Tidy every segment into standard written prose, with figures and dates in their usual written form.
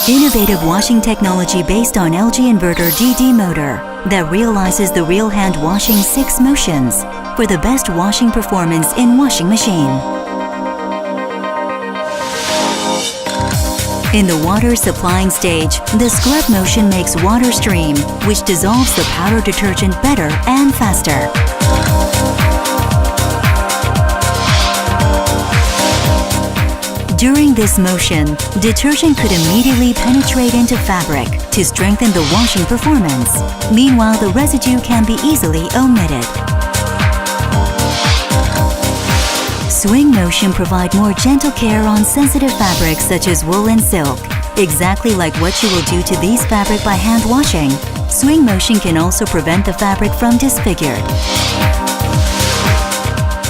Innovative washing technology based on LG inverter DD motor that realizes the real hand washing 6 motions for the best washing performance in washing machine. In the water supplying stage, the scrub motion makes water stream, which dissolves the powder detergent better and faster. During this motion, detergent could immediately penetrate into fabric to strengthen the washing performance. Meanwhile, the residue can be easily omitted. Swing motion provide more gentle care on sensitive fabrics such as wool and silk. Exactly like what you will do to these fabric by hand washing, swing motion can also prevent the fabric from disfigured.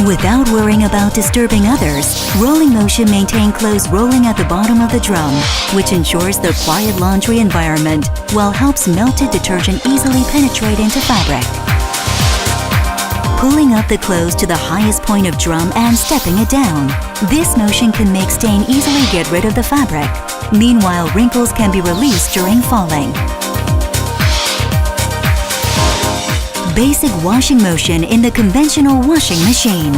Without worrying about disturbing others, rolling motion maintains clothes rolling at the bottom of the drum, which ensures the quiet laundry environment, while helps melted detergent easily penetrate into fabric. Pulling up the clothes to the highest point of drum and stepping it down. This motion can make stain easily get rid of the fabric. Meanwhile, wrinkles can be released during falling. Basic washing motion in the conventional washing machine.